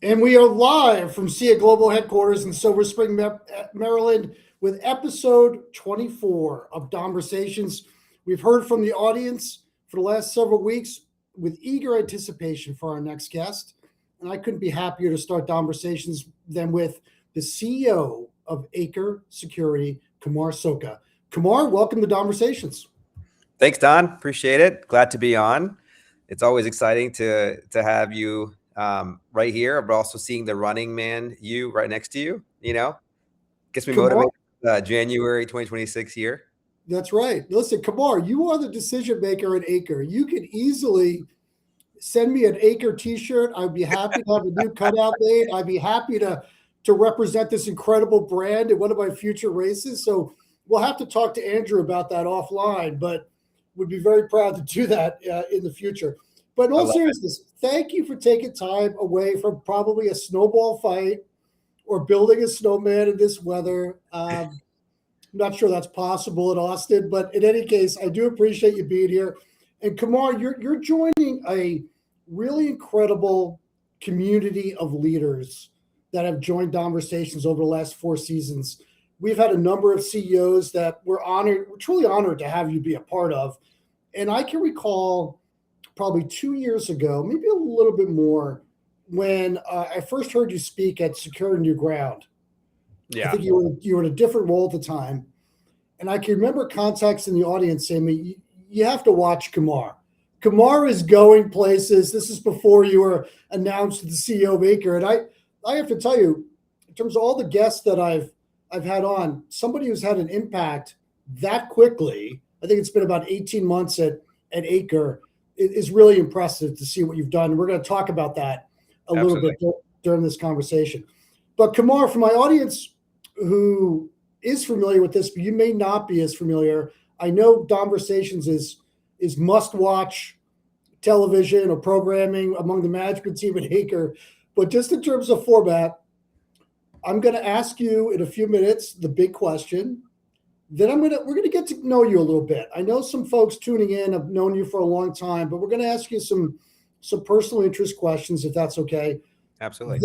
And we are live from SIA Global Headquarters in Silver Spring, Maryland, with episode 24 of Donversations. We've heard from the audience for the last several weeks with eager anticipation for our next guest. And I couldn't be happier to start Donversations than with the CEO of Acre Security, Kumar Sokka. Kumar, welcome to Donversations. Thanks, Don. Appreciate it. Glad to be on. It's always exciting to have you right here, but also seeing the running man, you right next to you, gets me Kumar, motivated. January 2026 year. That's right. Listen, Kumar, you are the decision maker at Acre. You could easily send me an Acre t-shirt. I'd be happy to have a new cutout made. I'd be happy to represent this incredible brand in one of my future races. So we'll have to talk to Andrew about that offline, but would be very proud to do that in the future. But in all seriousness, thank you for taking time away from probably a snowball fight or building a snowman in this weather. I'm not sure that's possible in Austin, but in any case, I do appreciate you being here. And Kumar, you're joining a really incredible community of leaders that have joined Donversations over the last 4 seasons. We've had a number of CEOs that we're truly honored to have you be a part of. And I can recall probably 2 years ago, maybe a little bit more, when I first heard you speak at Secure New Ground. Yeah. I think you were in a different role at the time. And I can remember contacts in the audience saying, you have to watch Kumar. Kumar is going places. This is before you were announced as the CEO of Acre. And I have to tell you, in terms of all the guests that I've had on, somebody who's had an impact that quickly, I think it's been about 18 months at Acre, is really impressive to see what you've done. We're going to talk about that a little bit during this conversation. But Kumar, for my audience who is familiar with this, but you may not be as familiar, I know Donversations is must-watch television or programming among the management team at Acre. But just in terms of format, I'm going to ask you in a few minutes the big question. Then we're going to get to know you a little bit. I know some folks tuning in have known you for a long time, but we're going to ask you some personal interest questions, if that's okay. Absolutely.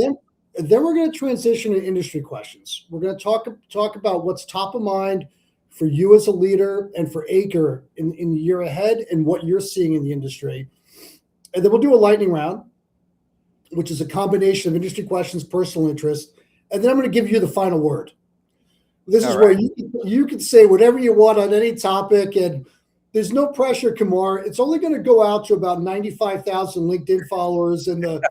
Then we're going to transition to industry questions. We're going to talk about what's top of mind for you as a leader and for Acre in the year ahead and what you're seeing in the industry. And then we'll do a lightning round, which is a combination of industry questions, personal interest. And then I'm going to give you the final word. This is where you can say whatever you want on any topic, and there's no pressure, Kumar. It's only going to go out to about 95,000 LinkedIn followers and the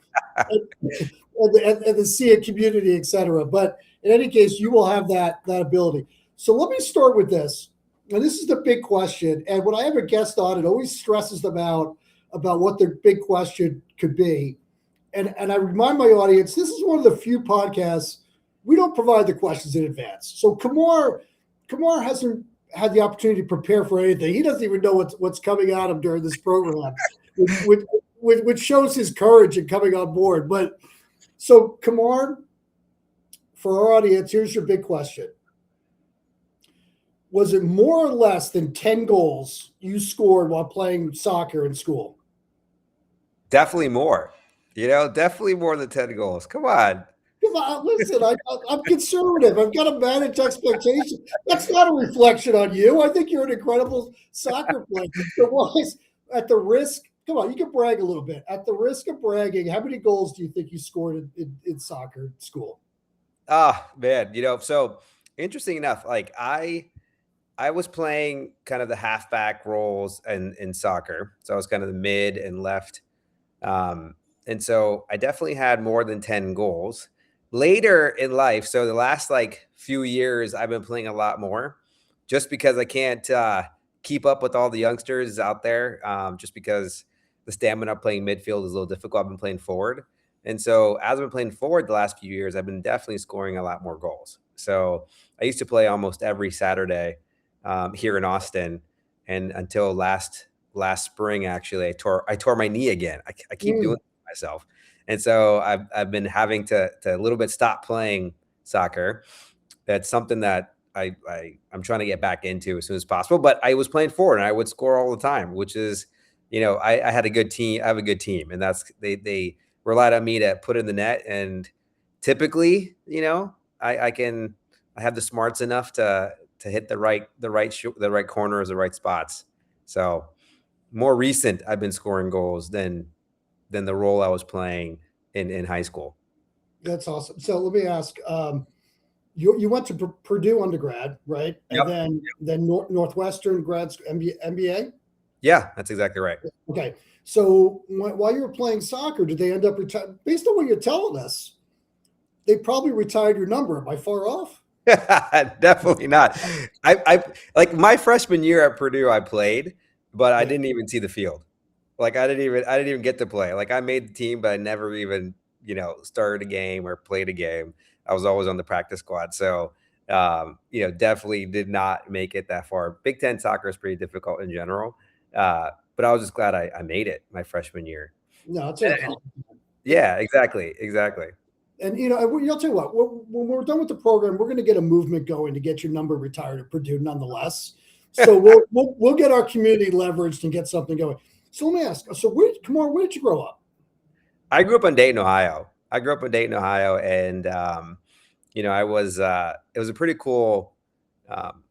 SIA community, et cetera. But in any case, you will have that ability. So let me start with this. And this is the big question. And when I have a guest on, it always stresses them out about what their big question could be. And I remind my audience, this is one of the few podcasts we don't provide the questions in advance. So Kumar hasn't had the opportunity to prepare for anything. He doesn't even know what's coming at him during this program, which shows his courage in coming on board. But so Kumar, for our audience, here's your big question. Was it more or less than 10 goals you scored while playing soccer in school? Definitely more. Definitely more than 10 goals. Come on. Listen, I'm conservative. I've got to manage expectations. That's not a reflection on you. I think you're an incredible soccer player. At the risk, come on, you can brag a little bit. At the risk of bragging, how many goals do you think you scored in soccer school? Man, so interesting enough, like I was playing kind of the halfback roles in soccer. So I was kind of the mid and left. And so I definitely had more than 10 goals. Later in life, so the last few years, I've been playing a lot more just because I can't keep up with all the youngsters out there, just because the stamina playing midfield is a little difficult. I've been playing forward. And so as I've been playing forward the last few years, I've been definitely scoring a lot more goals. So I used to play almost every Saturday here in Austin. And until last spring, actually, I tore my knee again. I keep doing it to myself. And so I've been having to a little bit stop playing soccer. That's something that I'm trying to get back into as soon as possible. But I was playing forward and I would score all the time, which is, I had a good team. I have a good team, and that's they relied on me to put in the net. And typically, I have the smarts enough to hit the right corners, the right spots. So more recent, I've been scoring goals than the role I was playing in high school. That's awesome. So let me ask, you went to Purdue undergrad, right? And Yep. then Northwestern grad school, MBA? Yeah, that's exactly right. Okay. So while you were playing soccer, did they end up retiring? Based on what you're telling us, they probably retired your number. Am I far off? Definitely not. I like my freshman year at Purdue, I played, but I Yeah. didn't even see the field. Like I didn't even get to play. Like I made the team, but I never even, started a game or played a game. I was always on the practice squad. So, definitely did not make it that far. Big Ten soccer is pretty difficult in general. But I was just glad I made it my freshman year. No, it's an And- accomplishment. yeah, exactly. Exactly. And I'll tell you what. When we're done with the program, we're going to get a movement going to get your number retired at Purdue, nonetheless. So we'll get our community leveraged and get something going. So let me ask. So Kumar, where did you grow up? I grew up in Dayton, Ohio. And it was a pretty cool, um,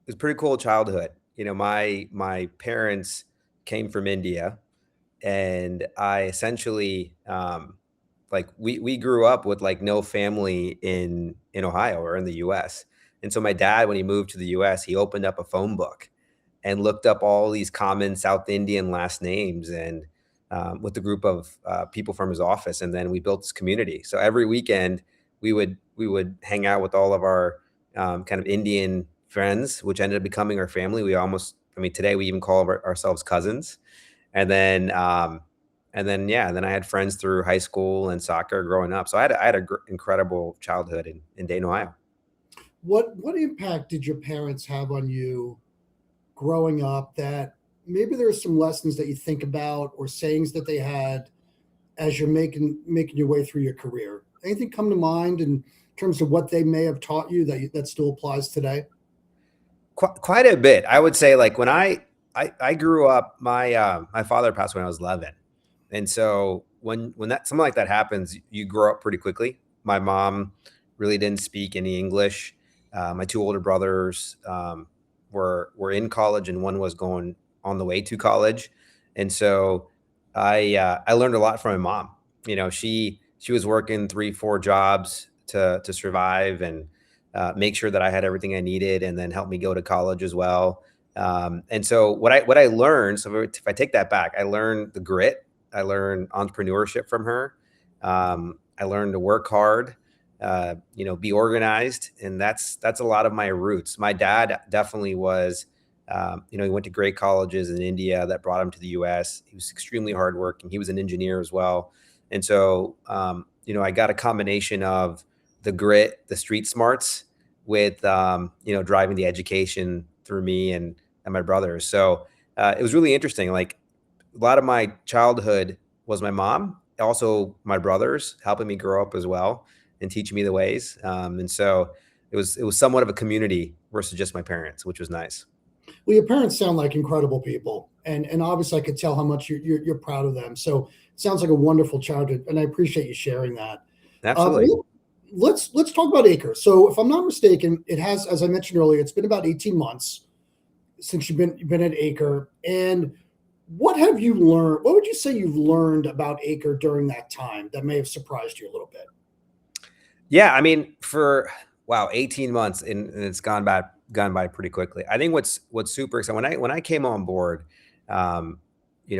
it was a pretty cool childhood. My parents came from India, and I essentially, like we grew up with like no family in Ohio or in the U.S. And so my dad, when he moved to the U.S., he opened up a phone book and looked up all these common South Indian last names, and with a group of people from his office, and then we built this community. So every weekend we would hang out with all of our kind of Indian friends, which ended up becoming our family. I mean, today we even call ourselves cousins. And then and then I had friends through high school and soccer growing up. So I had an incredible childhood in Dayton, Ohio. What impact did your parents have on you growing up, that maybe there's some lessons that you think about or sayings that they had as you're making your way through your career? Anything come to mind in terms of what they may have taught you that still applies today? Quite a bit, I would say. Like when I grew up, my father passed when I was 11, and so when that something like that happens, you grow up pretty quickly. My mom really didn't speak any English. My two older brothers were in college, and one was going on the way to college, and so I learned a lot from my mom. She was working 3, 4 jobs to survive and make sure that I had everything I needed, and then help me go to college as well. And so what I learned, so if I take that back, I learned the grit, I learned entrepreneurship from her. I learned to work hard, be organized, and that's a lot of my roots. My dad definitely was. He went to great colleges in India that brought him to the U.S. He was extremely hardworking. He was an engineer as well, and so I got a combination of the grit, the street smarts, with driving the education through me and my brothers. So it was really interesting. Like a lot of my childhood was my mom, also my brothers helping me grow up as well and teaching me the ways. And so it was somewhat of a community versus just my parents, which was nice. Well, your parents sound like incredible people, and obviously I could tell how much you're proud of them. So it sounds like a wonderful childhood, and I appreciate you sharing that. Absolutely. Let's talk about Acre. So if I'm not mistaken, it has, as I mentioned earlier, it's been about 18 months since you've been at Acre. And what have you learned? What would you say you've learned about Acre during that time that may have surprised you a little bit? Yeah, I mean, for wow, 18 months, and it's gone by pretty quickly. I think what's super exciting when I came on board,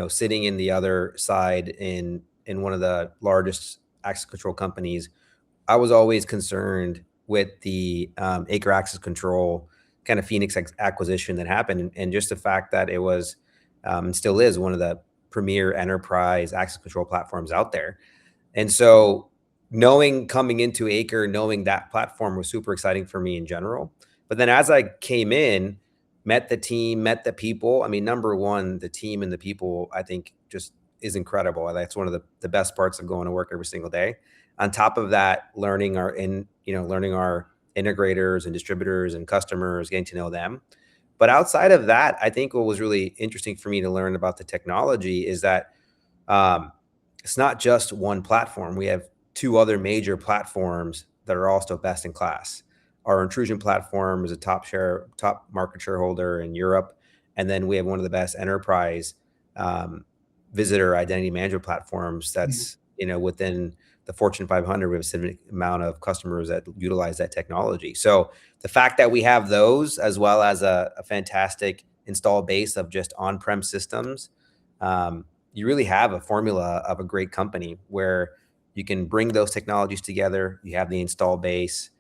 sitting in the other side in one of the largest access control companies, I was always concerned with the Acre Access Control kind of Phoenix acquisition that happened, and just the fact that it was and still is one of the premier enterprise access control platforms out there. And so knowing coming into Acre, knowing that platform was super exciting for me in general. But then as I came in, met the team, met the people. I mean, number one, the team and the people, I think just is incredible. That's one of the best parts of going to work every single day. On top of that, learning our integrators and distributors and customers, getting to know them. But outside of that, I think what was really interesting for me to learn about the technology is that um, it's not just one platform. We have two other major platforms that are also best in class. Our intrusion platform is a top market shareholder in Europe, and then we have one of the best enterprise um, visitor identity management platforms. Mhm. That's within the Fortune 500. We have a significant amount of customers that utilize that technology. So the fact that we have those, as well as a fantastic install base of just on-prem systems, you really have a formula of a great company where you can bring those technologies together. You have the install base,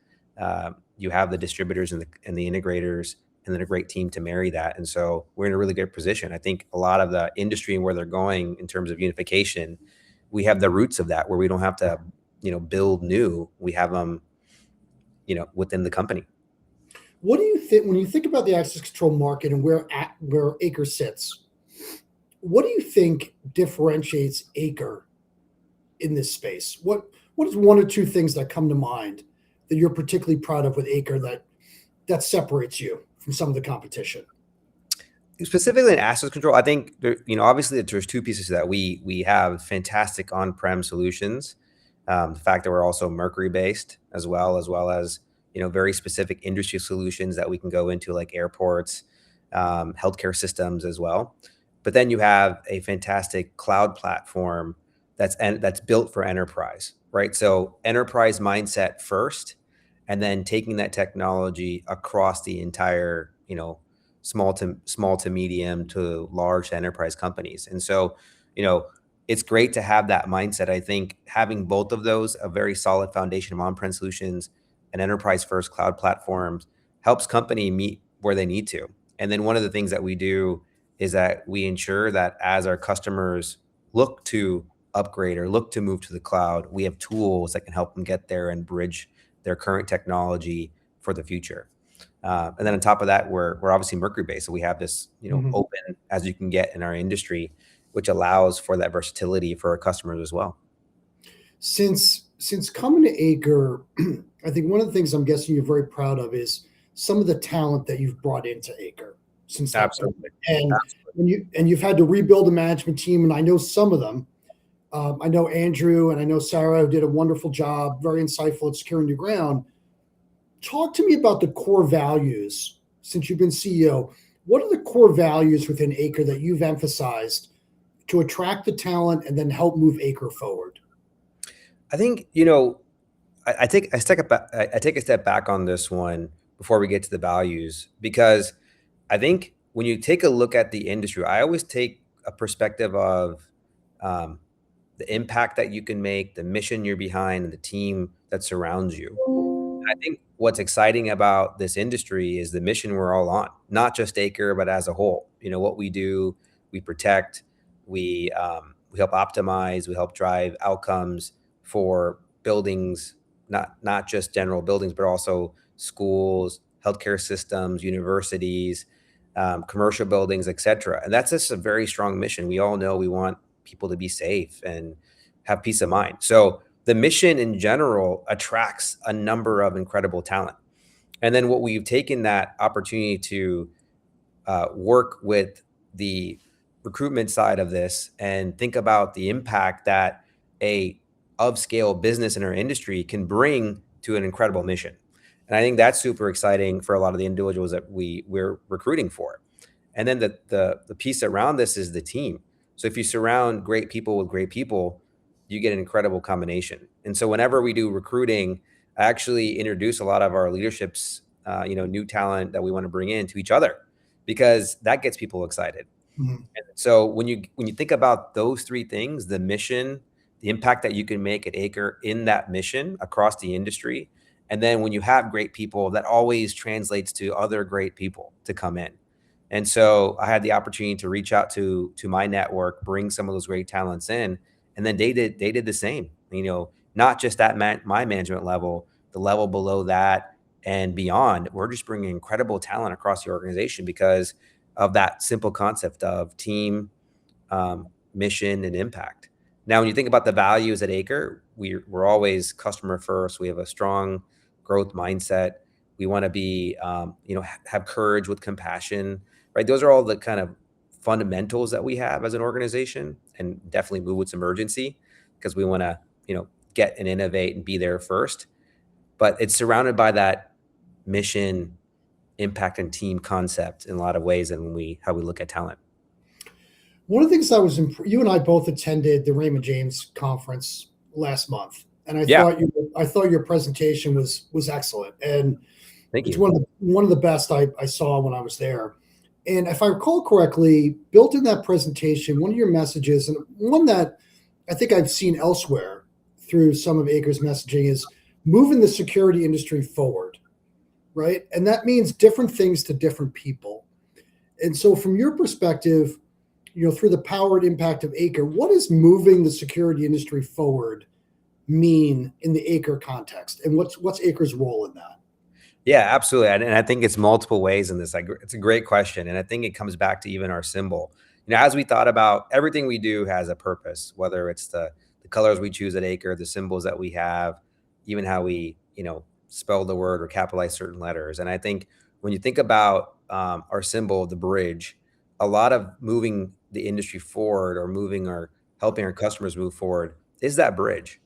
you have the distributors and the integrators, and then a great team to marry that. And so we're in a really good position. I think a lot of the industry and where they're going in terms of unification, we have the roots of that where we don't have to, build new. We have them, within the company. What do you think when you think about the access control market and where Acre sits? What do you think differentiates Acre in this space? What is one or two things that come to mind that you're particularly proud of with Acre that separates you from some of the competition? Specifically in access control, I think obviously there's two pieces to that. We have fantastic on-prem solutions. The fact that we're also Mercury based as well as very specific industry solutions that we can go into, like airports, healthcare systems as well. But then you have a fantastic cloud platform that's built for enterprise, right? So enterprise mindset first, and then taking that technology across the entire small to medium to large enterprise companies. And so, you know, it's great to have that mindset. I think having both of those, a very solid foundation of on-prem solutions and enterprise first cloud platforms, helps company meet where they need to. And then one of the things that we do is that we ensure that as our customers look to upgrade or look to move to the cloud, we have tools that can help them get there and bridge their current technology for the future. And then on top of that, we're obviously Mercury based, so we have this Mhm. open as you can get in our industry, which allows for that versatility for our customers as well. Since coming to Acre, I think one of the things I'm guessing you're very proud of is some of the talent that you've brought into Acre since that point. Absolutely. And you've had to rebuild a management team, and I know some of them. I know Andrew and I know Sarah who did a wonderful job, very insightful at securing the ground. Talk to me about the core values since you've been CEO. What are the core values within Acre that you've emphasized to attract the talent and then help move Acre forward? I think I take a step back on this one before we get to the values, because I think when you take a look at the industry, I always take a perspective of um, the impact that you can make, the mission you're behind, and the team that surrounds you. I think what's exciting about this industry is the mission we're all on, not just Acre, but as a whole. What we do, we protect, we help optimize, we help drive outcomes for buildings, not just general buildings, but also schools, healthcare systems, universities, commercial buildings, etc. And that's just a very strong mission. We all know we want people to be safe and have peace of mind. So the mission in general attracts a number of incredible talent. And then what we've taken that opportunity to work with the recruitment side of this and think about the impact that a of scale business in our industry can bring to an incredible mission. And I think that's super exciting for a lot of the individuals that we're recruiting for. And then the piece around this is the team. So if you surround great people with great people, you get an incredible combination. And so whenever we do recruiting, I actually introduce a lot of our leadership's new talent that we want to bring in to each other, because that gets people excited. Mhm. And so when you think about those three things, the mission, the impact that you can make at Acre in that mission across the industry, and then when you have great people, that always translates to other great people to come in. And so I had the opportunity to reach out to my network, bring some of those great talents in, and then they did the same. Not just at my management level, the level below that and beyond. We're just bringing incredible talent across the organization because of that simple concept of team, mission, and impact. Now, when you think about the values at Acre, we're always customer first. We have a strong growth mindset. We want to be, have courage with compassion, right? Those are all the kind of fundamentals that we have as an organization, and definitely move with some urgency. because we want to, get and innovate and be there first. But it's surrounded by that mission, impact, and team concept in a lot of ways, and how we look at talent. One of the things you and I both attended the Raymond James conference last month, and I Yeah. thought your presentation was excellent, and Thank it's you. one of the best I saw when I was there. And if I recall correctly, built in that presentation, one of your messages, and one that I think I've seen elsewhere through some of Acre's messaging, is moving the security industry forward, right? And that means different things to different people. And so, from your perspective, through the power and impact of Acre, what does moving the security industry forward mean in the Acre context, and what's Acre's role in that? Yeah, absolutely. And I think it's multiple ways in this. It's a great question. And I think it comes back to even our symbol. As we thought about everything we do has a purpose, whether it's the colors we choose at Acre, the symbols that we have, even how we, spell the word or capitalize certain letters. And I think when you think about our symbol, the bridge, a lot of moving the industry forward or moving or helping our customers move forward is that bridge.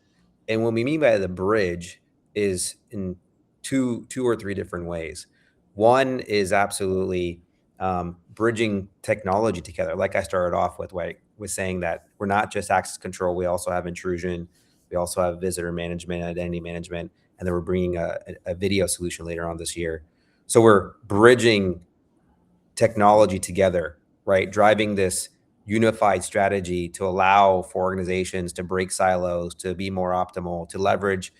And what we mean by the bridge is in two or three different ways. One is absolutely bridging technology together. Like I started off with, saying that we're not just access control. We also have intrusion. We also have visitor management, identity management, and then we're bringing a video solution later on this year. So we're bridging technology together, right? Driving this unified strategy to allow for organizations to break silos, to be more optimal, to leverage,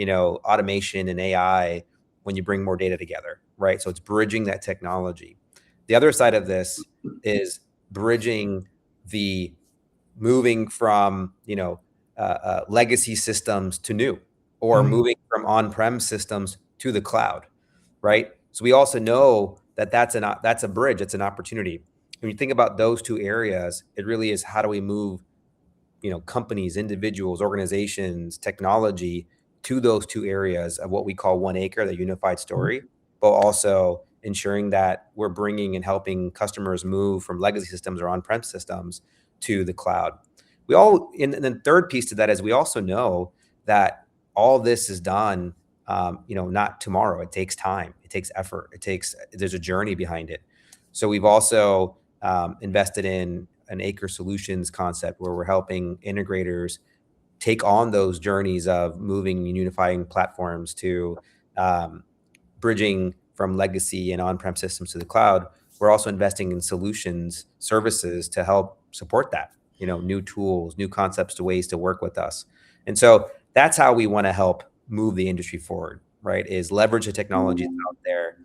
automation and AI when you bring more data together, right? So it's bridging that technology. The other side of this is bridging the moving from, legacy systems to new, or moving from on-prem systems to the cloud, right? So we also know that that's a bridge. It's an opportunity. When you think about those two areas, it really is, how do we move, companies, individuals, organizations, technology to those two areas of what we call one Acre, the unified story, but also ensuring that we're bringing and helping customers move from legacy systems or on-prem systems to the cloud. And then third piece to that is, we also know that all this is done, not tomorrow. It takes time. It takes effort. There's a journey behind it. So we've also invested in an Acre Solutions concept, where we're helping integrators take on those journeys of moving and unifying platforms to bridging from legacy and on-prem systems to the cloud. We're also investing in solutions, services to help support that, new tools, new concepts, to ways to work with us. And so that's how we want to help move the industry forward, right? Is leverage the technologies out there,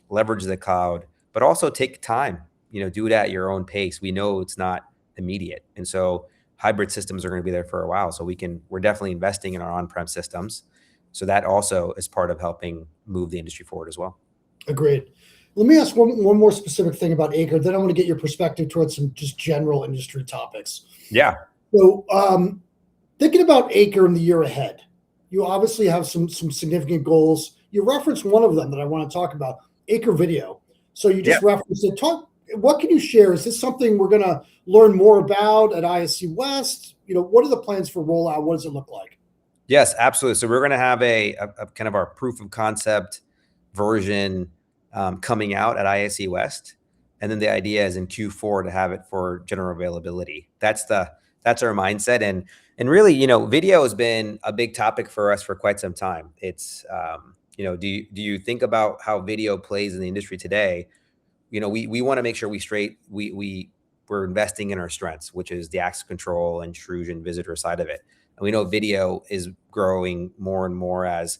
leverage the cloud, but also take time, do it at your own pace. We know it's not immediate. And so hybrid systems are going to be there for a while. So we're definitely investing in our on-prem systems. So that also is part of helping move the industry forward as well. Agreed. Let me ask one more specific thing about Acre. Then I want to get your perspective towards some just general industry topics. Yeah. So thinking about Acre in the year ahead, you obviously have some significant goals. You referenced one of them that I want to talk about, Acre Video. So you just referenced it. What can you share? Is this something we're going to learn more about at ISC West? What are the plans for rollout? What does it look like? Yes, absolutely. So we're going to have a kind of our proof of concept version coming out at ISC West. And then the idea is in Q4 to have it for general availability. That's our mindset. And really, video has been a big topic for us for quite some time. It's, do you think about how video plays in the industry today? We want to make sure we're investing in our strengths, which is the access control, intrusion, visitor side of it. And we know video is growing more and more as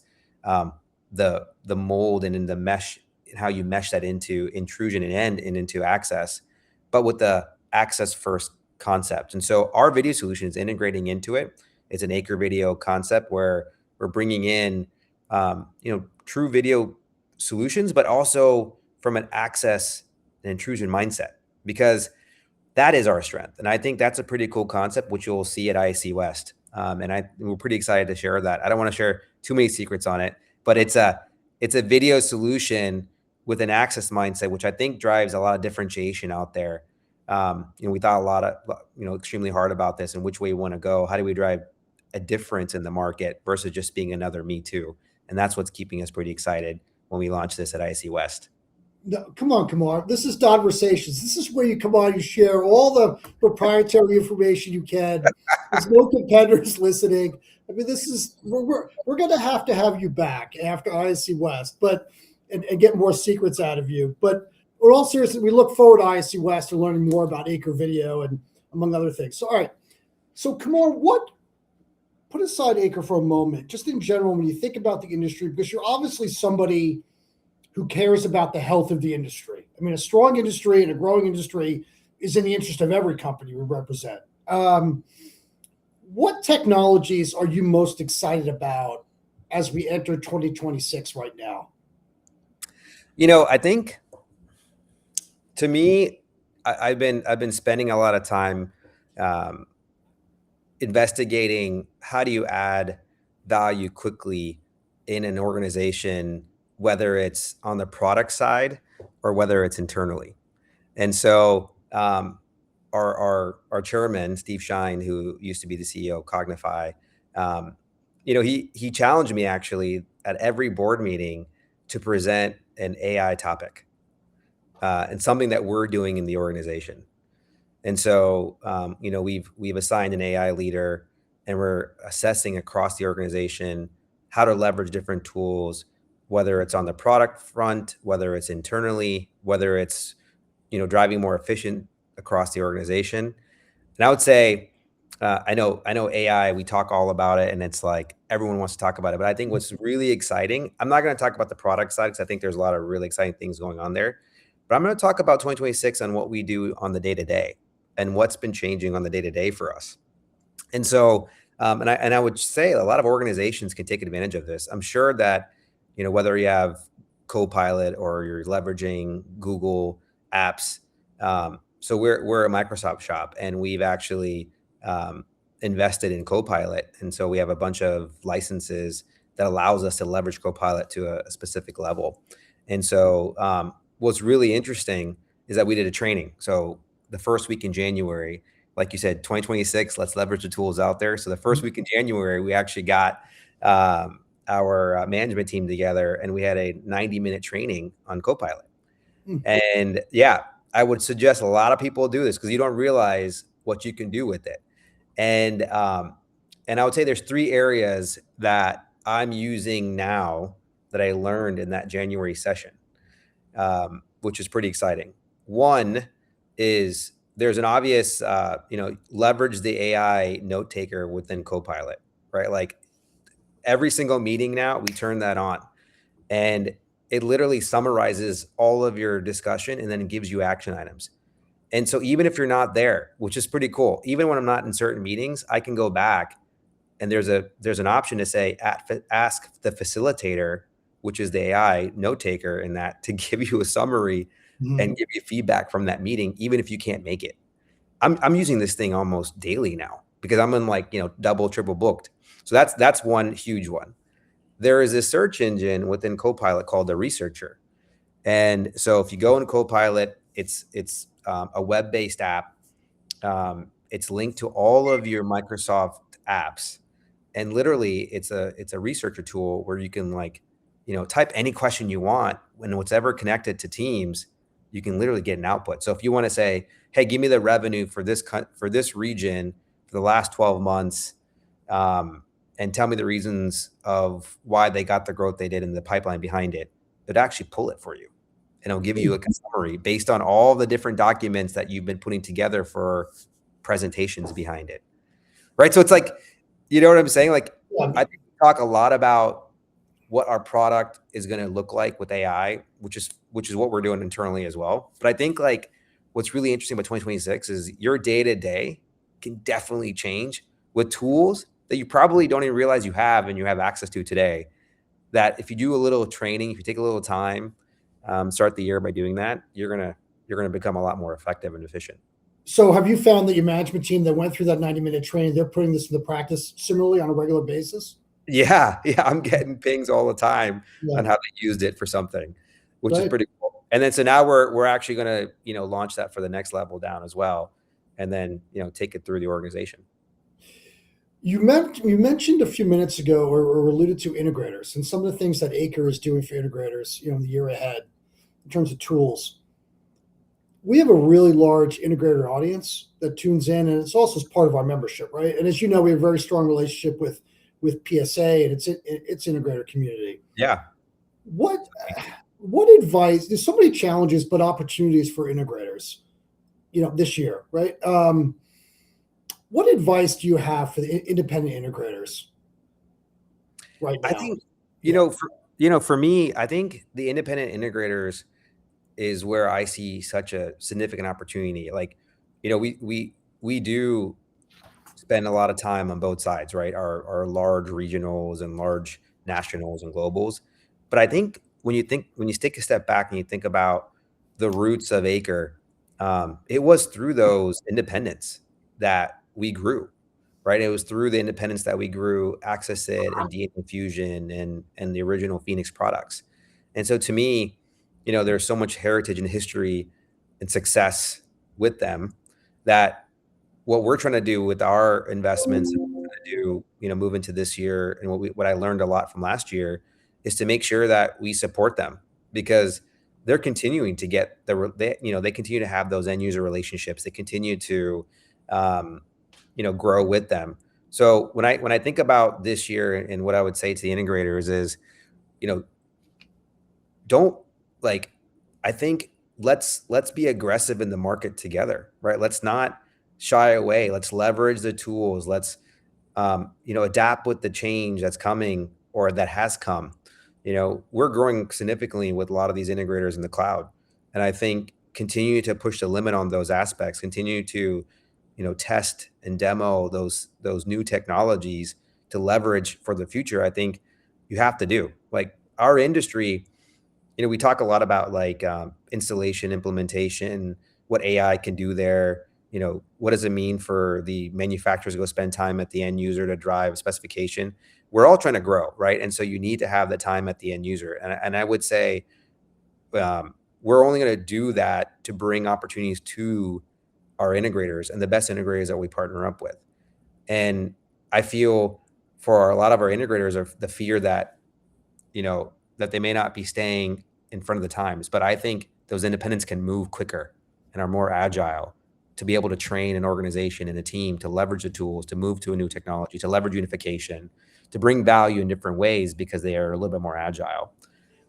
the mold and in the mesh, and how you mesh that into intrusion and into access, but with the access first concept. And so our video solution is integrating into it. It's an Acre Video concept where we're bringing in, true video solutions, but also from an access and intrusion mindset, because that is our strength. And I think that's a pretty cool concept, which you'll see at ISC West. And we're pretty excited to share that. I don't want to share too many secrets on it, but it's a video solution with an access mindset, which I think drives a lot of differentiation out there. We thought a lot of, extremely hard about this and which way we want to go. How do we drive a difference in the market versus just being another me too. And that's what's keeping us pretty excited when we launch this at IC West. No, come on, Kumar. This is Donversations. This is where you come on, you share all the proprietary information you can. There's no competitors listening. I mean, this is we're going to have you back after IC West, but and get more secrets out of you. But we're all serious. We look forward to IC West and learning more about Acre Video and among other things. So, all right. So, Kumar, put aside Acre for a moment, just in general, when you think about the industry, because you're obviously somebody who cares about the health of the industry. I mean, a strong industry and a growing industry is in the interest of every company we represent. What technologies are you most excited about as we enter 2026 right now? I think to me, I've been spending a lot of time investigating how do you add value quickly in an organization, whether it's on the product side or whether it's internally. And so our chairman, Steve Shine, who used to be the CEO of Cognify, he challenged me actually at every board meeting to present an AI topic and something that we're doing in the organization. And so, we've assigned an AI leader, and we're assessing across the organization how to leverage different tools, whether it's on the product front, whether it's internally, whether it's, driving more efficient across the organization. And I would say, I know AI, we talk all about it and it's like everyone wants to talk about it, but I think what's really exciting, I'm not going to talk about the product side because I think there's a lot of really exciting things going on there, but I'm going to talk about 2026 on what we do on the day-to-day and what's been changing on the day-to-day for us. And so, and I would say a lot of organizations can take advantage of this. I'm sure that, whether you have Copilot or you're leveraging Google apps. So we're a Microsoft shop, and we've actually invested in Copilot. And so we have a bunch of licenses that allows us to leverage Copilot to a specific level. And so what's really interesting is that we did a training. So the first week in January, like you said, 2026, let's leverage the tools out there. So the first week in January, we actually got our management team together, and we had a 90-minute training on Copilot. And yeah, I would suggest a lot of people do this because you don't realize what you can do with it. And I would say there's 3 areas that I'm using now that I learned in that January session, which is pretty exciting. One is there's an obvious, leverage the AI note taker within Copilot, right? Like every single meeting now, we turn that on, and it literally summarizes all of your discussion and then gives you action items. And so even if you're not there, which is pretty cool, even when I'm not in certain meetings, I can go back and there's an option to say, ask the facilitator, which is the AI note taker in that, to give you a summary and give you feedback from that meeting, even if you can't make it. I'm using this thing almost daily now because I'm in double, triple booked. So that's one huge one. There is a search engine within Copilot called the Researcher. And so if you go in Copilot, it's a web-based app. It's linked to all of your Microsoft apps. And literally it's a researcher tool where you can type any question you want, and what's ever connected to Teams, you can literally get an output. So if you want to say, hey, give me the revenue for this region for the last 12 months, and tell me the reasons of why they got the growth they did in the pipeline behind it, it'd actually pull it for you. And it'll give you a summary based on all the different documents that you've been putting together for presentations behind it. Right. So it's like, you know what I'm saying? Like, I think we talk a lot about what our product is going to look like with AI, which is what we're doing internally as well. But I think what's really interesting about 2026 is your day-to-day can definitely change with tools that you probably don't even realize you have and you have access to today, that if you do a little training, if you take a little time, start the year by doing that, you're gonna become a lot more effective and efficient. So have you found that your management team that went through that 90-minute training, they're putting this into practice similarly on a regular basis? Yeah, I'm getting pings all the time on how they used it for something, which is pretty cool. And then so now we're actually gonna launch that for the next level down as well, and then take it through the organization. You mentioned a few minutes ago, or alluded to integrators and some of the things that Acre is doing for integrators, in the year ahead in terms of tools. We have a really large integrator audience that tunes in, and it's also part of our membership, right? And as you know, we have a very strong relationship with PSA and its integrator community. Yeah. What what advice? There's so many challenges, but opportunities for integrators, this year, right? What advice do you have for the independent integrators right I now? think, Yeah. for me, I think the independent integrators is where I see such a significant opportunity. Like, we do spend a lot of time on both sides, right? Our large regionals and large nationals and globals. But I think when you take a step back and you think about the roots of Acre, it was through those independents that we grew, right? It was through the independents that we grew Access It and DNA Infusion and the original Phoenix products. And so to me, there's so much heritage and history and success with them that what we're trying to do with our investments and what we're trying to do, move into this year, and what I learned a lot from last year is to make sure that we support them because they're continuing to get they continue to have those end user relationships. They continue to, um, grow with them. So when I think about this year and what I would say to the integrators is, you know, don't like I think let's be aggressive in the market together, right? Let's not shy away. Let's leverage the tools. Let's adapt with the change that's coming or that has come. We're growing significantly with a lot of these integrators in the cloud. And I think continue to push the limit on those aspects, continue to, test and demo those new technologies to leverage for the future. I think you have to do. Like our industry, we talk a lot about like installation, implementation, what AI can do there. What does it mean for the manufacturers to go spend time at the end user to drive specification? We're all trying to grow, right? And so you need to have the time at the end user. And I would say we're only going to do that to bring opportunities to our integrators and the best integrators that we partner up with. And I feel for a lot of our integrators are the fear that that they may not be staying in front of the times. But I think those independents can move quicker and are more agile to be able to train an organization and a team to leverage the tools, to move to a new technology, to leverage unification, to bring value in different ways because they are a little bit more agile.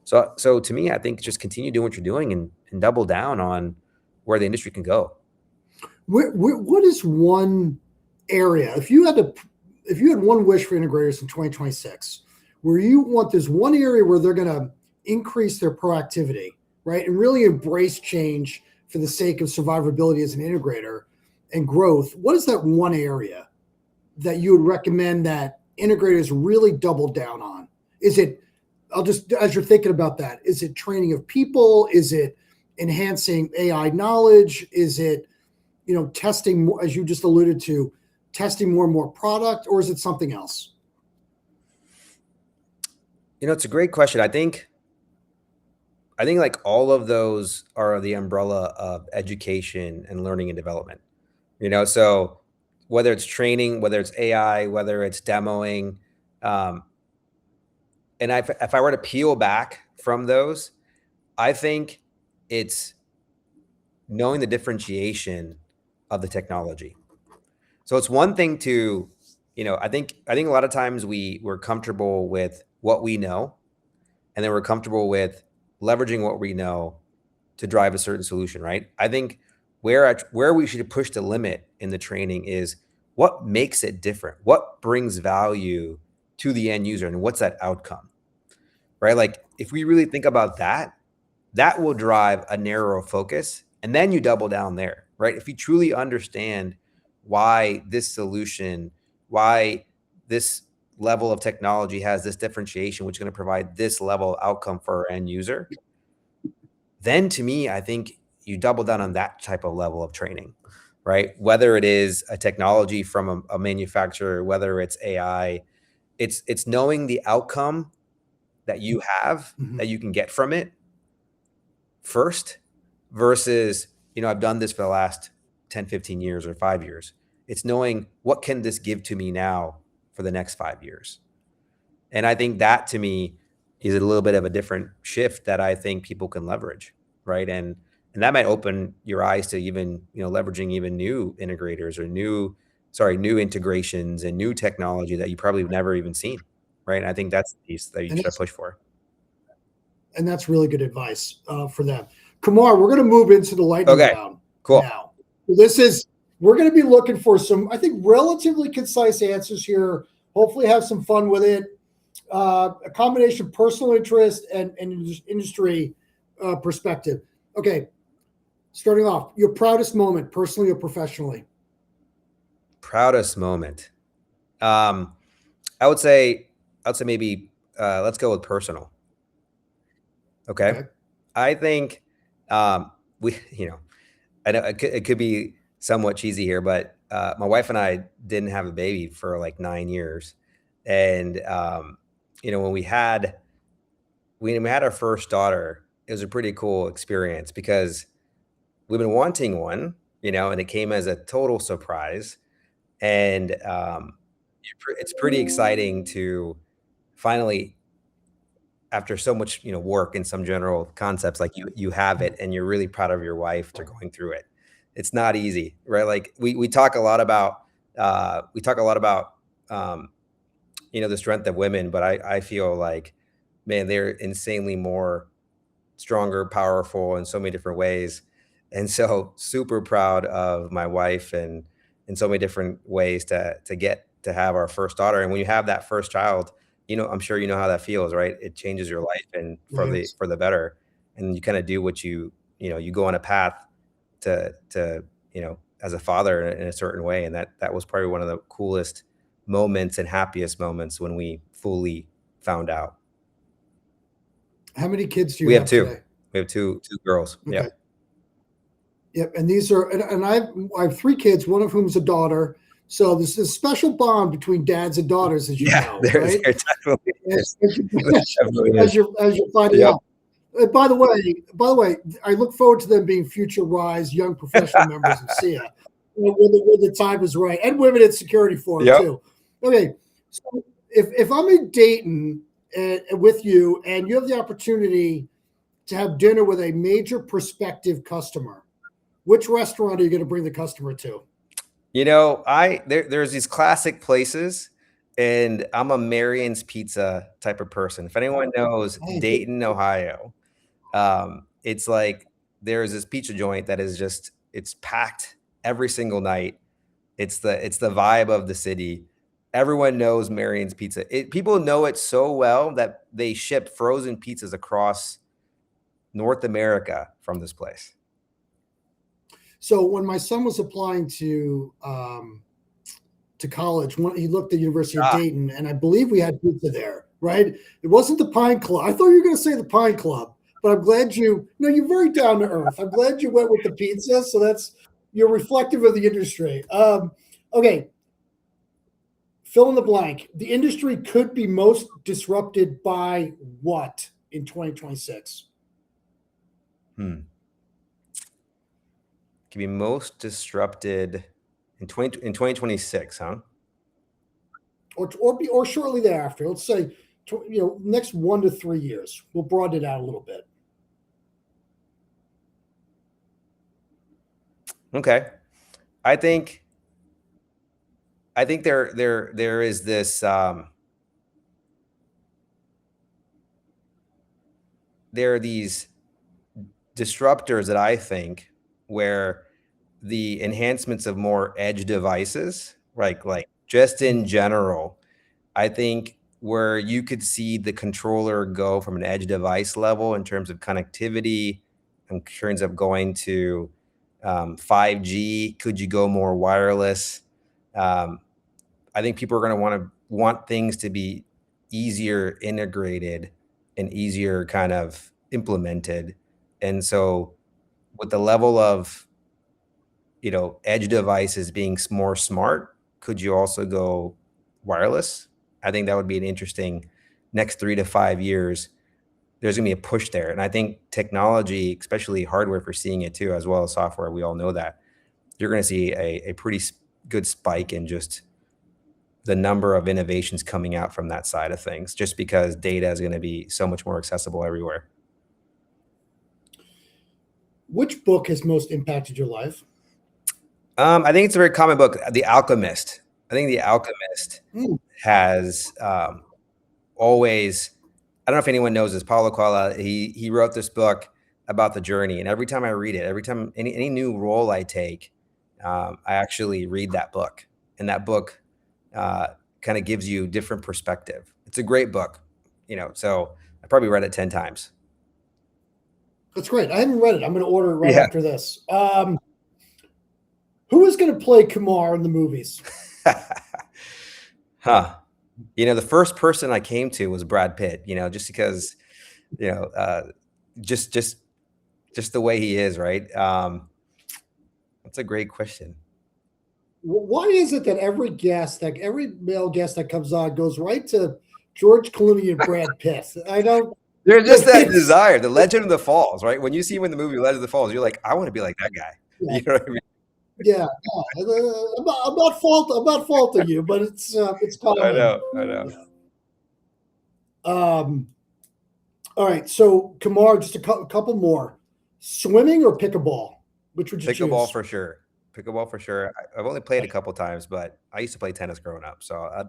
So to me, I think just continue doing what you're doing and double down on where the industry can go. What is one area if you had one wish for integrators in 2026, where you want there's one area where they're going to increase their proactivity, right, and really embrace change for the sake of survivability as an integrator and growth? What is that one area that you would recommend that integrators really double down on? Is it, I'll just, as you're thinking about that, is it training of people? Is it enhancing AI knowledge? Is it, testing more, as you just alluded to, testing more and more product, or is it something else? It's a great question. I think like all of those are the umbrella of education and learning and development. So whether it's training, whether it's AI, whether it's demoing, um, and if I were to peel back from those, I think it's knowing the differentiation of the technology. So it's one thing to, I think a lot of times we're comfortable with what we know, and then we're comfortable with leveraging what we know to drive a certain solution, right? I think where we should push the limit in the training is what makes it different, what brings value to the end user, and what's that outcome, right? Like if we really think about that, that will drive a narrower focus, and then you double down there, right? If you truly understand why this solution, why this level of technology has this differentiation, which is going to provide this level of outcome for our end user, then to me, I think you double down on that type of level of training, right? Whether it is a technology from a manufacturer, whether it's AI, it's knowing the outcome that you have Mhm. that you can get from it first versus, I've done this for the last 10, 15 years or 5 years. It's knowing what can this give to me now for the next 5 years. And I think that to me is a little bit of a different shift that I think people can leverage, right? And that might open your eyes to even, leveraging even new integrators or new integrations and new technology that you probably have never even seen, right? And I think that's the piece that you And should push for. And that's really good advice for them. Kumar, we're going to move into the lightning round cool. now. We're going to be looking for some, I think, relatively concise answers here. Hopefully have some fun with it. A combination of personal interest and industry perspective. Okay. Starting off, your proudest moment, personally or professionally? Proudest moment. I would say maybe let's go with personal. Okay. I think we, I know it could be somewhat cheesy here, but my wife and I didn't have a baby for like 9 years. And when we had our first daughter, it was a pretty cool experience because we've been wanting one, and it came as a total surprise. And it's pretty exciting to finally, after so much, work and some general concepts, like you have it and you're really proud of your wife for going through it. It's not easy, right? Like we talk a lot about, the strength of women, but I feel like, man, they're insanely more stronger, powerful in so many different ways. And so super proud of my wife and in so many different ways to get to have our first daughter. And when you have that first child, I'm sure you know how that feels, right? It changes your life and for the better. And you kind of do what you go on a path to as a father in a certain way. And that was probably one of the coolest moments and happiest moments when we fully found out. How many kids do you have two today? We have two girls. Okay. Yeah. Yep. And these are, and I have 3 kids, one of whom is a daughter. So there's this special bond between dads and daughters, as you know, right? There definitely is. As you're finding out. By the way, I look forward to them being future Rise young professional members of SIA when the time is right, and women in security forum too. Okay, so if I'm in Dayton with you, and you have the opportunity to have dinner with a major prospective customer, which restaurant are you going to bring the customer to? There's these classic places, and I'm a Marion's Pizza type of person. If anyone knows Dayton, Ohio, it's like there's this pizza joint that is just, it's packed every single night. It's the vibe of the city. Everyone knows Marion's Pizza. People know it so well that they ship frozen pizzas across North America from this place. So when my son was applying to college, he looked at the University of Dayton, and I believe we had pizza there, right? It wasn't the Pine Club. I thought you were going to say the Pine Club, but I'm glad you're very down to earth. I'm glad you went with the pizza. So you're reflective of the industry. Okay. Fill in the blank. The industry could be most disrupted by what in 2026? Can be most disrupted in 2026, huh? Or shortly thereafter. Let's say next 1 to 3 years. We'll broaden it out a little bit. Okay. I think there is this there are these disruptors that I think where the enhancements of more edge devices, like just in general, I think where you could see the controller go from an edge device level in terms of connectivity, in terms of going to 5G, could you go more wireless? I think people are going to want things to be easier integrated and easier kind of implemented. And so with the level of, edge devices being more smart, could you also go wireless? I think that would be an interesting next 3 to 5 years. There's going to be a push there. And I think technology, especially hardware, for seeing it too, as well as software, we all know that you're going to see a pretty good spike in just the number of innovations coming out from that side of things, just because data is going to be so much more accessible everywhere. Which book has most impacted your life? I think it's a very common book, The Alchemist. I think The Alchemist has always, I don't know if anyone knows this, Paulo Coelho, he wrote this book about the journey. And every time I read it, every time any new role I take, I actually read that book. And that book kind of gives you different perspective. It's a great book, so I probably read it 10 times. That's great. I haven't read it. I'm going to order it right after this. Who is going to play Kumar in the movies? The first person I came to was Brad Pitt, just because, just the way he is, right? That's a great question. Why is it that every male guest that comes on goes right to George Clooney and Brad Pitt? I don't. There's just that desire, the Legend of the Falls, right? When you see him in the movie Legend of the Falls, you're like, I want to be like that guy. Yeah. You know what I mean? Yeah. I'm not faulting you, but it's common. I know. Yeah. All right. So Kumar, just a couple more. Swimming or pickleball? Which would you choose? Pickleball for sure. Pickleball for sure. I've only played a couple times, but I used to play tennis growing up, so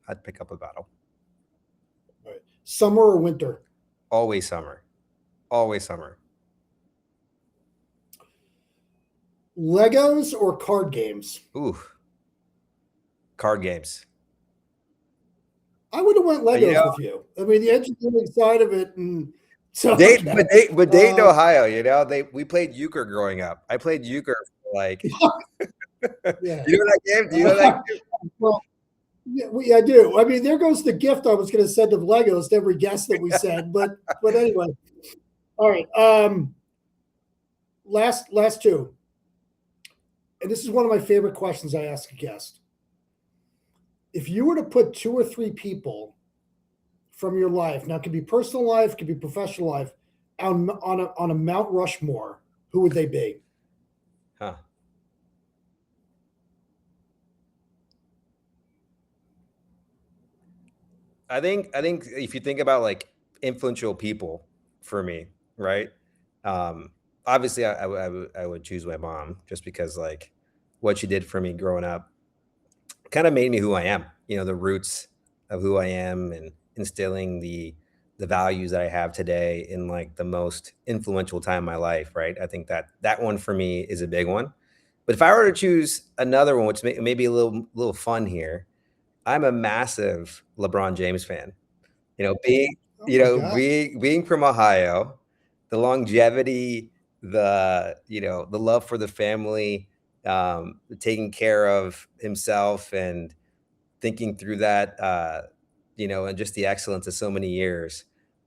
I'd pick up a battle. All right. Summer or winter? Always summer. Always summer. Legos or card games? Ooh. Card games. I would have went Legos with you. I mean, the engineering side of it, and so but Dayton, Ohio, we played euchre growing up. I played euchre for like. Yeah. You know that game? Do you know that game? Well, yeah, I do. I mean, there goes the gift I was going to send of Legos to every guest that we said, but anyway. All right. Last two. And this is one of my favorite questions I ask a guest. If you were to put 2 or 3 people from your life, now it could be personal life, it could be professional life, on a Mount Rushmore, who would they be? I think if you think about like influential people for me, right? Obviously I would choose my mom, just because like what she did for me growing up kind of made me who I am, the roots of who I am, and instilling the values that I have today in like the most influential time in my life, right? I think that one for me is a big one. But if I were to choose another one, which may be a little fun here, I'm a massive LeBron James fan. Being from Ohio, the longevity, the love for the family, taking care of himself and thinking through that, and just the excellence of so many years.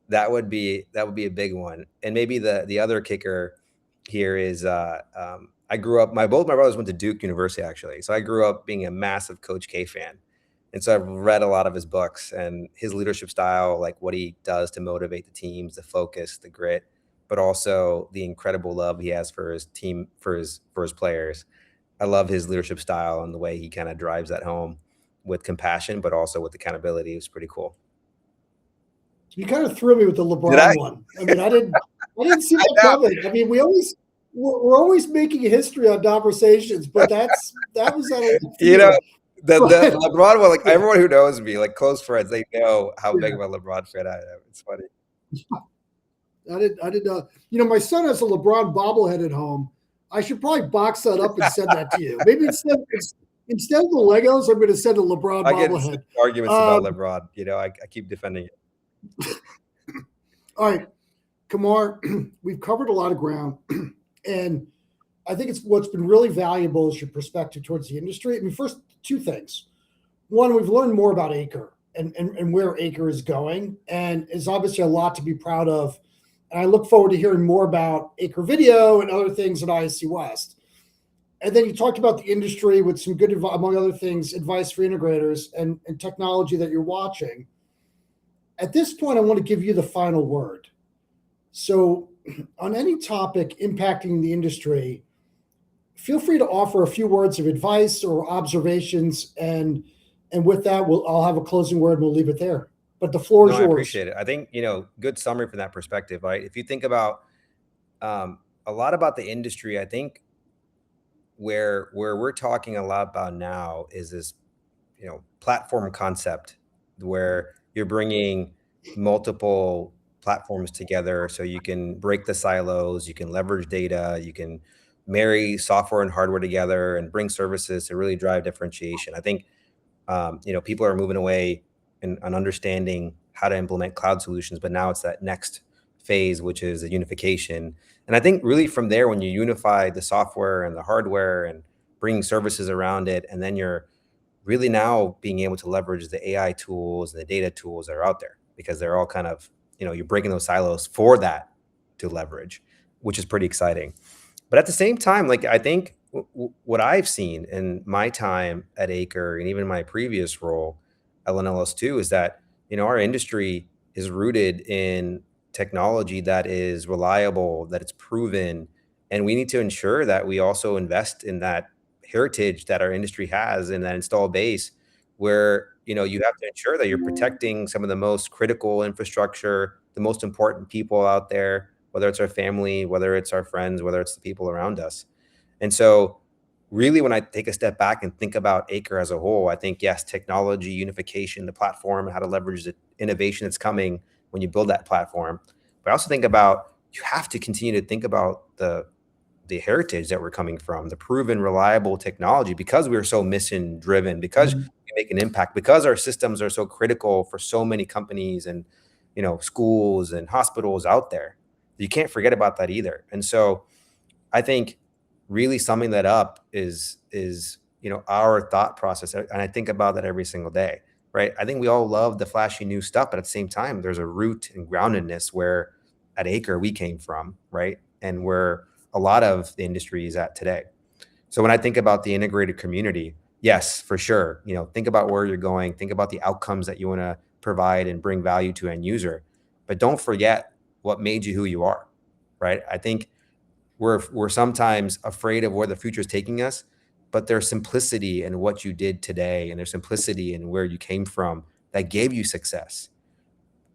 That would be a big one. And maybe the other kicker here is I grew up. Both my brothers went to Duke University, actually. So I grew up being a massive Coach K fan. And so I've read a lot of his books and his leadership style, like what he does to motivate the teams, the focus, the grit, but also the incredible love he has for his team, for his players. I love his leadership style and the way he kind of drives that home with compassion, but also with accountability. It was pretty cool. You kind of threw me with the LeBron one. I mean, I didn't see that coming. I mean, we're always making history on Donversations, but that was the LeBron one, like everyone who knows me, like close friends, they know how big of a LeBron fan I am. It's funny. I didn't know. My son has a LeBron bobblehead at home. I should probably box that up and send that to you. Maybe instead of the Legos, I'm going to send a LeBron bobblehead. I get arguments about LeBron. I keep defending it. All right, Kumar, we've covered a lot of ground, and I think what's been really valuable is your perspective towards the industry. I mean, first, 2 things. One, we've learned more about Acre and where Acre is going, and it's obviously a lot to be proud of. And I look forward to hearing more about Acre Video and other things at ISC West. And then you talked about the industry with some good, among other things, advice for integrators and technology that you're watching. At this point, I want to give you the final word. So on any topic impacting the industry, feel free to offer a few words of advice or observations and And with that, I'll have a closing word and we'll leave it there. But the floor is No, I yours. appreciate it. I think, good summary from that perspective, right? If you think about a lot about the industry, I think where we're talking a lot about now is this, platform concept where you're bringing multiple platforms together so you can break the silos, you can leverage data, you can marry software and hardware together and bring services to really drive differentiation. I think people are moving away on understanding how to implement cloud solutions, but now it's that next phase, which is the unification. And I think really from there, when you unify the software and the hardware and bringing services around it, and then you're really now being able to leverage the AI tools and the data tools that are out there, because they're all kind of, you're breaking those silos for that to leverage, which is pretty exciting. But at the same time, like, I think what I've seen in my time at Acre and even my previous role at LNLS2 is that, our industry is rooted in technology that is reliable, that it's proven. And we need to ensure that we also invest in that heritage that our industry has in that install base, where, you have to ensure that you're protecting some of the most critical infrastructure, the most important people out there, whether it's our family, whether it's our friends, whether it's the people around us. And so really, when I take a step back and think about Acre as a whole, I think, yes, technology, unification, the platform, how to leverage the innovation that's coming when you build that platform. But I also think about, you have to continue to think about the heritage that we're coming from, the proven, reliable technology, because we're so mission driven, because we make an impact, because our systems are so critical for so many companies and, schools and hospitals out there. You can't forget about that either. And so I think really summing that up is our thought process. And I think about that every single day, right? I think we all love the flashy new stuff, but at the same time, there's a root and groundedness where at Acre we came from, right? And where a lot of the industry is at today. So when I think about the integrated community, yes, for sure, think about where you're going, think about the outcomes that you want to provide and bring value to end user, but don't forget what made you who you are, right? I think we're sometimes afraid of where the future is taking us, but there's simplicity in what you did today, and there's simplicity in where you came from that gave you success.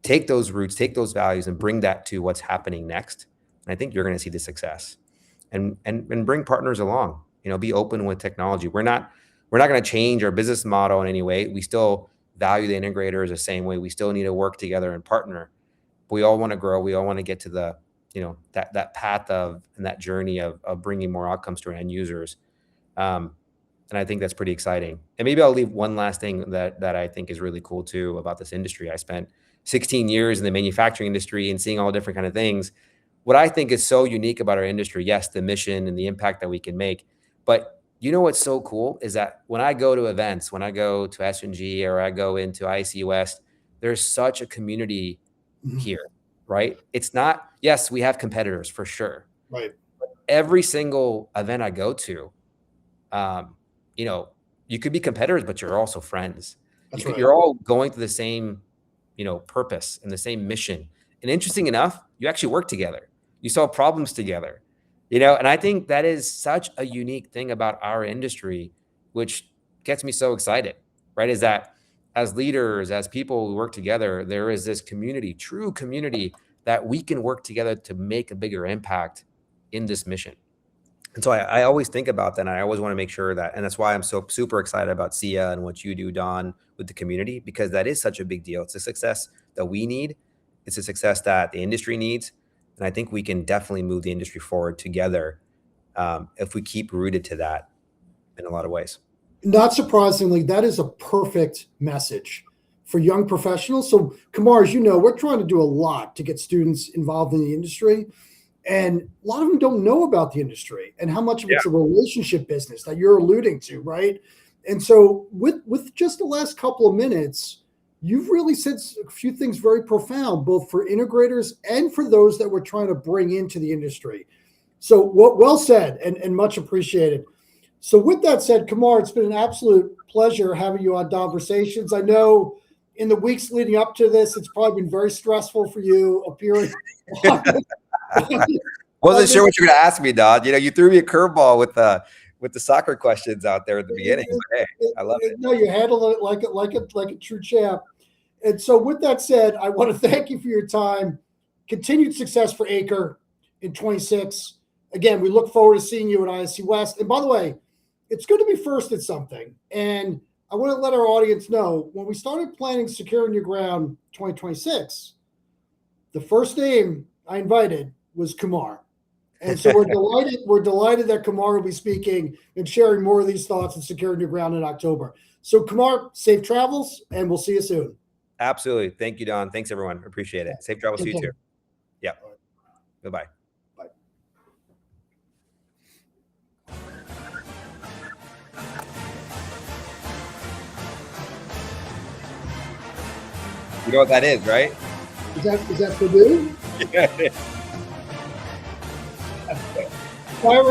Take those roots, take those values, and bring that to what's happening next. And I think you're going to see the success, and bring partners along. Be open with technology. We're not going to change our business model in any way. We still value the integrators the same way. We still need to work together and partner. But we all want to grow. We all want to get to the that path of and that journey of bringing more outcomes to our end users. And I think that's pretty exciting. And maybe I'll leave one last thing that I think is really cool too about this industry. I spent 16 years in the manufacturing industry and seeing all different kind of things. What I think is so unique about our industry, yes, the mission and the impact that we can make. But what's so cool is that when I go to events, when I go to S&G or I go into IC West, there's such a community here. Right? It's not, yes, we have competitors for sure. Right. But every single event I go to, you could be competitors, but you're also friends. That's right. You're all going through the same, purpose and the same mission. And interesting enough, you actually work together. You solve problems together, and I think that is such a unique thing about our industry, which gets me so excited, right? Is that as leaders, as people who work together, there is this community, true community, that we can work together to make a bigger impact in this mission. And so I always think about that, and I always want to make sure that, and that's why I'm so super excited about SIA and what you do, Don, with the community, because that is such a big deal. It's a success that we need. It's a success that the industry needs. And I think we can definitely move the industry forward together if we keep rooted to that in a lot of ways. Not surprisingly, that is a perfect message for young professionals. So, Kumar, as you know, we're trying to do a lot to get students involved in the industry. And a lot of them don't know about the industry and how much of it's a relationship business that you're alluding to, right? And so with just the last couple of minutes, you've really said a few things very profound, both for integrators and for those that we're trying to bring into the industry. So well said and much appreciated. So with that said, Kumar, it's been an absolute pleasure having you on Donversations. I know in the weeks leading up to this, it's probably been very stressful for you appearing. Wasn't sure what you were going to ask me, Don. You threw me a curveball with with the soccer questions out there at the beginning. But, hey, I love it. No, you handle it like a true champ. And so, with that said, I want to thank you for your time. Continued success for Acre in 26. Again, we look forward to seeing you at ISC West. And by the way, it's good to be first at something. And I want to let our audience know, when we started planning Securing Your Ground 2026, the first name I invited was Kumar. And so we're delighted that Kumar will be speaking and sharing more of these thoughts and Securing Your Ground in October. So Kumar, safe travels, and we'll see you soon. Absolutely. Thank you, Don. Thanks, everyone. Appreciate it. Safe travels to you too. Yeah. Goodbye. Bye. You know what that is, right? Is that Purdue? Yeah, it is. Fire